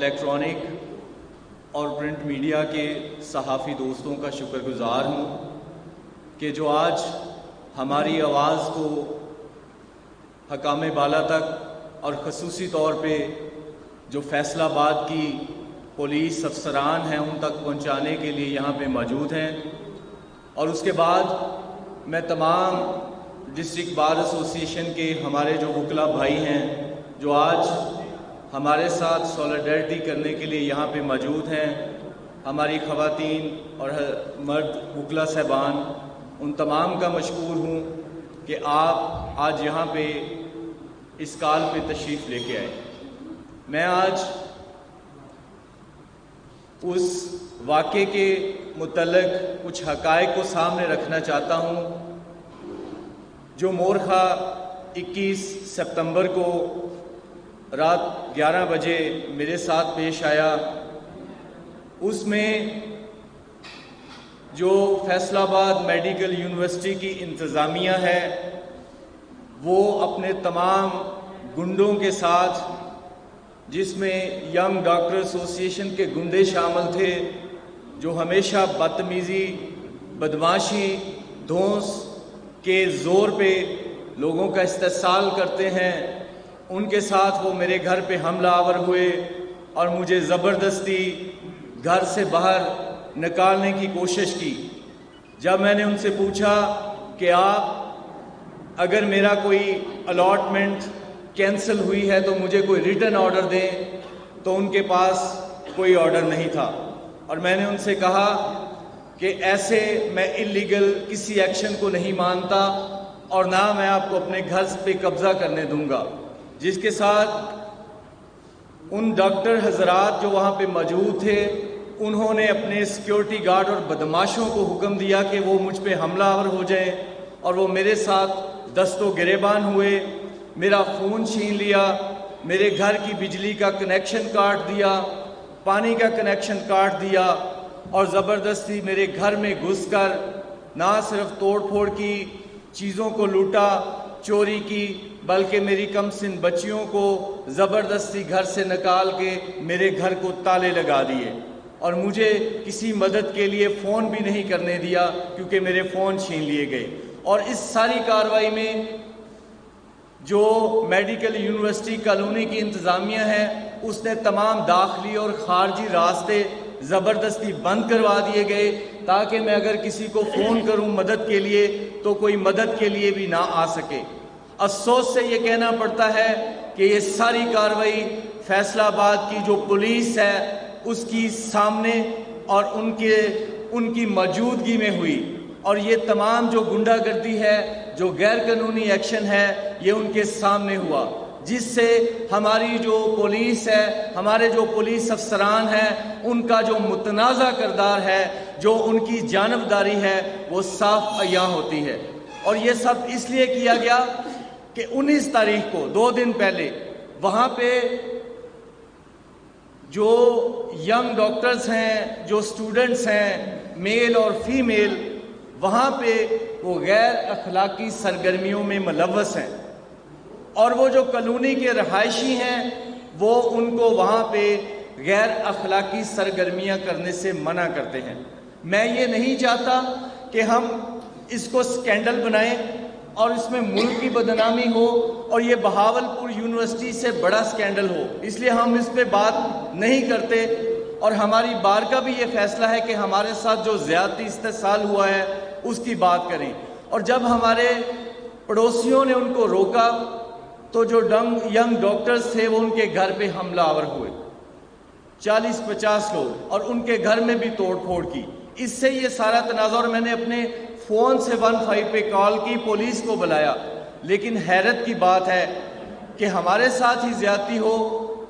Electronic اور print media کے صحافی دوستوں کا شکر گزار ہوں کہ جو آج ہماری آواز کو حکام بالا تک اور خصوصی طور پہ جو فیصل آباد کی پولیس افسران ہیں ان تک پہنچانے کے لیے یہاں پہ موجود ہیں، اور اس کے بعد میں تمام ڈسٹرکٹ بار ایسوسی ایشن کے ہمارے جو وکلا بھائی ہیں جو آج ہمارے ساتھ سولیڈرٹی کرنے کے لیے یہاں پہ موجود ہیں، ہماری خواتین اور مرد وکلا صاحبان، ان تمام کا مشکور ہوں کہ آپ آج یہاں پہ اس کال پہ تشریف لے کے آئے۔ میں آج اس واقعے کے متعلق کچھ حقائق کو سامنے رکھنا چاہتا ہوں جو مورخہ 21 ستمبر کو رات 11 بجے میرے ساتھ پیش آیا۔ اس میں جو فیصل آباد میڈیکل یونیورسٹی کی انتظامیہ ہے وہ اپنے تمام گنڈوں کے ساتھ، جس میں ینگ ڈاکٹر ایسوسی ایشن کے گنڈے شامل تھے جو ہمیشہ بدتمیزی، بدمعاشی، دھونس کے زور پہ لوگوں کا استحصال کرتے ہیں، ان کے ساتھ وہ میرے گھر پہ حملہ آور ہوئے اور مجھے زبردستی گھر سے باہر نکالنے کی کوشش کی۔ جب میں نے ان سے پوچھا کہ آپ اگر میرا کوئی الاٹمنٹ کینسل ہوئی ہے تو مجھے کوئی ریٹن آرڈر دیں، تو ان کے پاس کوئی آرڈر نہیں تھا، اور میں نے ان سے کہا کہ ایسے میں اللیگل کسی ایکشن کو نہیں مانتا اور نہ میں آپ کو اپنے گھر پہ قبضہ کرنے دوں گا، جس کے ساتھ ان ڈاکٹر حضرات جو وہاں پہ موجود تھے انہوں نے اپنے سیکیورٹی گارڈ اور بدماشوں کو حکم دیا کہ وہ مجھ پہ حملہ آور ہو جائیں، اور وہ میرے ساتھ دست و گریبان ہوئے، میرا فون چھین لیا، میرے گھر کی بجلی کا کنیکشن کاٹ دیا، پانی کا کنیکشن کاٹ دیا، اور زبردستی میرے گھر میں گھس کر نہ صرف توڑ پھوڑ کی، چیزوں کو لوٹا، چوری کی، بلکہ میری کم سن بچیوں کو زبردستی گھر سے نکال کے میرے گھر کو تالے لگا دیے، اور مجھے کسی مدد کے لیے فون بھی نہیں کرنے دیا کیونکہ میرے فون چھین لیے گئے۔ اور اس ساری کارروائی میں جو میڈیکل یونیورسٹی کالونی کی انتظامیہ ہے اس نے تمام داخلی اور خارجی راستے زبردستی بند کروا دیے گئے تاکہ میں اگر کسی کو فون کروں مدد کے لیے تو کوئی مدد کے لیے بھی نہ آ سکے۔ افسوس سے یہ کہنا پڑتا ہے کہ یہ ساری کارروائی فیصل آباد کی جو پولیس ہے اس کی سامنے اور ان کی موجودگی میں ہوئی، اور یہ تمام جو غنڈہ گردی ہے، جو غیر قانونی ایکشن ہے، یہ ان کے سامنے ہوا، جس سے ہماری جو پولیس ہے، ہمارے جو پولیس افسران ہیں، ان کا جو متنازع کردار ہے، جو ان کی جانبداری ہے، وہ صاف عیاں ہوتی ہے۔ اور یہ سب اس لیے کیا گیا کہ 19 تاریخ کو 2 دن پہلے وہاں پہ جو ینگ ڈاکٹرز ہیں، جو اسٹوڈنٹس ہیں، میل اور فیمیل، وہاں پہ وہ غیر اخلاقی سرگرمیوں میں ملوث ہیں، اور وہ جو کالونی کے رہائشی ہیں وہ ان کو وہاں پہ غیر اخلاقی سرگرمیاں کرنے سے منع کرتے ہیں۔ میں یہ نہیں چاہتا کہ ہم اس کو سکینڈل بنائیں اور اس میں ملک کی بدنامی ہو اور یہ بہاولپور یونیورسٹی سے بڑا سکینڈل ہو، اس لیے ہم اس پہ بات نہیں کرتے، اور ہماری بار کا بھی یہ فیصلہ ہے کہ ہمارے ساتھ جو زیادتی استحصال ہوا ہے اس کی بات کریں۔ اور جب ہمارے پڑوسیوں نے ان کو روکا تو جو ینگ ڈاکٹرز تھے وہ ان کے گھر پہ حملہ آور ہوئے، 40-50 لوگ، اور ان کے گھر میں بھی توڑ پھوڑ کی۔ اس سے یہ سارا تنازع، اور میں نے اپنے فون سے 15 پہ کال کی، پولیس کو بلایا، لیکن حیرت کی بات ہے کہ ہمارے ساتھ ہی زیادتی ہو،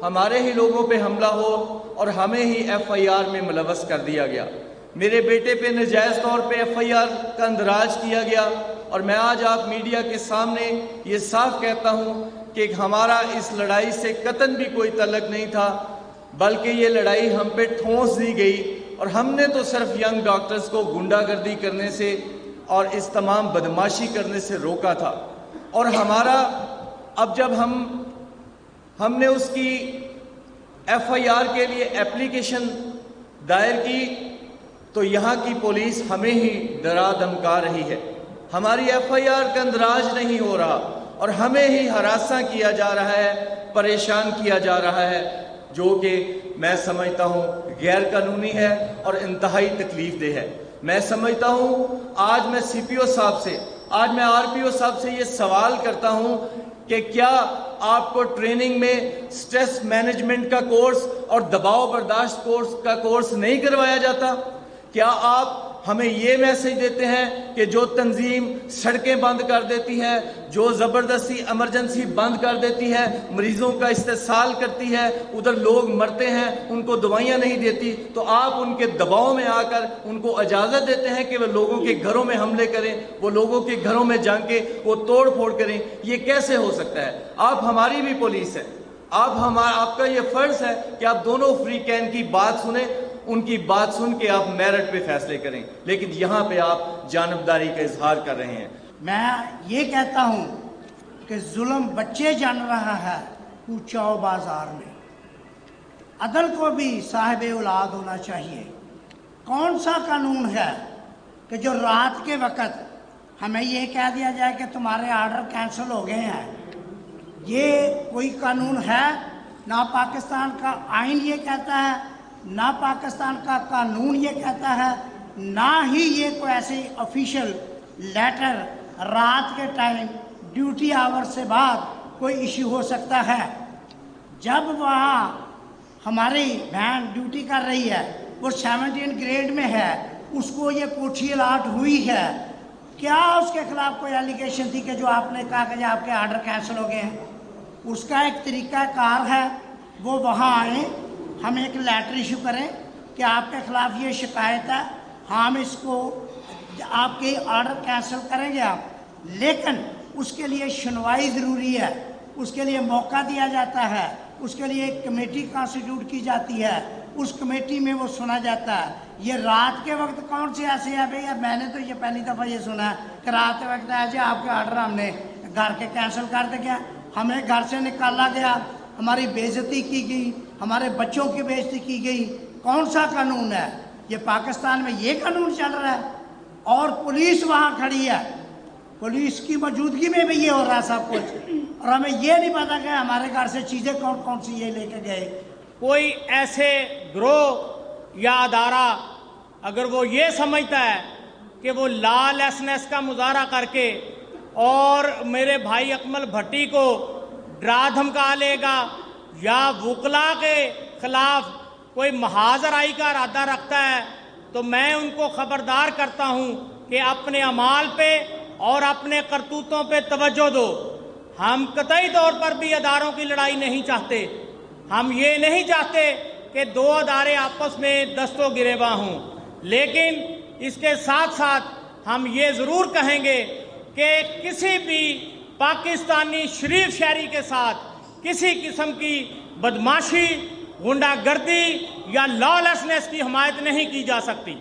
ہمارے ہی لوگوں پہ حملہ ہو اور ہمیں ہی FIR میں ملوث کر دیا گیا۔ میرے بیٹے پہ ناجائز طور پہ FIR کا اندراج کیا گیا، اور میں آج آپ میڈیا کے سامنے یہ صاف کہتا ہوں کہ ہمارا اس لڑائی سے قطعاً بھی کوئی تعلق نہیں تھا، بلکہ یہ لڑائی ہم پہ ٹھونس دی گئی، اور ہم نے تو صرف ینگ ڈاکٹرز کو غنڈہ گردی کرنے سے اور اس تمام بدماشی کرنے سے روکا تھا۔ اور ہمارا اب جب ہم نے اس کی FIR کے لیے اپلیکیشن دائر کی تو یہاں کی پولیس ہمیں ہی ڈرا دھمکا رہی ہے. ہماری FIR کا اندراج نہیں ہو رہا اور ہمیں ہی ہراساں کیا جا رہا ہے, پریشان کیا جا رہا ہے, جو کہ میں سمجھتا ہوں غیر قانونی ہے اور انتہائی تکلیف دہ ہے. میں سمجھتا ہوں آج میں CPO صاحب سے, آج میں RPO صاحب سے یہ سوال کرتا ہوں کہ کیا آپ کو ٹریننگ میں سٹریس مینجمنٹ کا کورس اور دباؤ برداشت کا کورس نہیں کروایا جاتا؟ کیا آپ ہمیں یہ میسج دیتے ہیں کہ جو تنظیم سڑکیں بند کر دیتی ہے, جو زبردستی ایمرجنسی بند کر دیتی ہے, مریضوں کا استحصال کرتی ہے, ادھر لوگ مرتے ہیں, ان کو دوائیاں نہیں دیتی, تو آپ ان کے دباؤ میں آ کر ان کو اجازت دیتے ہیں کہ وہ لوگوں کے گھروں میں حملے کریں, وہ لوگوں کے گھروں میں جا کے وہ توڑ پھوڑ کریں؟ یہ کیسے ہو سکتا ہے؟ آپ ہماری بھی پولیس ہے, آپ کا یہ فرض ہے کہ آپ دونوں فریقین کی بات سنیں, ان کی بات سن کے آپ میرٹ پہ فیصلے کریں, لیکن یہاں پہ آپ جانبداری کا اظہار کر رہے ہیں. میں یہ کہتا ہوں کہ ظلم بچے جان رہا ہے کوچہ بازار میں. عدل کو بھی صاحب اولاد ہونا چاہیے. کون سا قانون ہے کہ جو رات کے وقت ہمیں یہ کہہ دیا جائے کہ تمہارے آرڈر کینسل ہو گئے ہیں؟ یہ کوئی قانون ہے؟ نہ پاکستان کا آئین یہ کہتا ہے, نہ پاکستان کا قانون یہ کہتا ہے, نہ ہی یہ کوئی ایسی آفیشیل لیٹر رات کے ٹائم ڈیوٹی آور سے بعد کوئی ایشو ہو سکتا ہے. جب وہاں ہماری بہن ڈیوٹی کر رہی ہے, وہ 17 گریڈ میں ہے, اس کو یہ کوٹھی الاٹ ہوئی ہے, کیا اس کے خلاف کوئی ایلیگیشن تھی کہ جو آپ نے کہا کہ آپ کے آرڈر کینسل ہو گئے ہیں؟ اس کا ایک طریقہ کار ہے, وہ وہاں آئیں, ہم ایک لیٹر ایشو کریں کہ آپ کے خلاف یہ شکایت ہے, ہم اس کو آپ کے آرڈر کینسل کریں گے آپ, لیکن اس کے لیے سنوائی ضروری ہے, اس کے لیے موقع دیا جاتا ہے, اس کے لیے ایک کمیٹی کانسٹیٹیوٹ کی جاتی ہے, اس کمیٹی میں وہ سنا جاتا ہے. یہ رات کے وقت کون سے ایسے ہے بھئی؟ میں نے تو یہ پہلی دفعہ یہ سنا ہے کہ رات کے وقت ہے جی آپ کے آرڈر ہم نے گھر کے کینسل کر دیا, ہمیں گھر سے نکالا گیا, ہماری بے عزتی کی گئی, ہمارے بچوں کی بے عزتی کی گئی. کون سا قانون ہے یہ؟ پاکستان میں یہ قانون چل رہا ہے اور پولیس وہاں کھڑی ہے, پولیس کی موجودگی میں بھی یہ ہو رہا ہے سب کچھ, اور ہمیں یہ نہیں پتا کہ ہمارے گھر سے چیزیں کون کون سی یہ لے کے گئے. کوئی ایسے گروہ یا ادارہ اگر وہ یہ سمجھتا ہے کہ وہ لا لیسنس کا مظاہرہ کر کے اور میرے بھائی اکمل بھٹی کو ڈرا دھمکا لے گا یا وکلا کے خلاف کوئی محاذ آرائی کا ارادہ رکھتا ہے, تو میں ان کو خبردار کرتا ہوں کہ اپنے اعمال پہ اور اپنے کرتوتوں پہ توجہ دو. ہم قطعی طور پر بھی اداروں کی لڑائی نہیں چاہتے. ہم یہ نہیں چاہتے کہ دو ادارے آپس میں دست و گریباں ہوں, لیکن اس کے ساتھ ساتھ ہم یہ ضرور کہیں گے کہ کسی بھی پاکستانی شریف شہری کے ساتھ کسی قسم کی بدماشی, غنڈہ گردی یا لا لیسنس کی حمایت نہیں کی جا سکتی.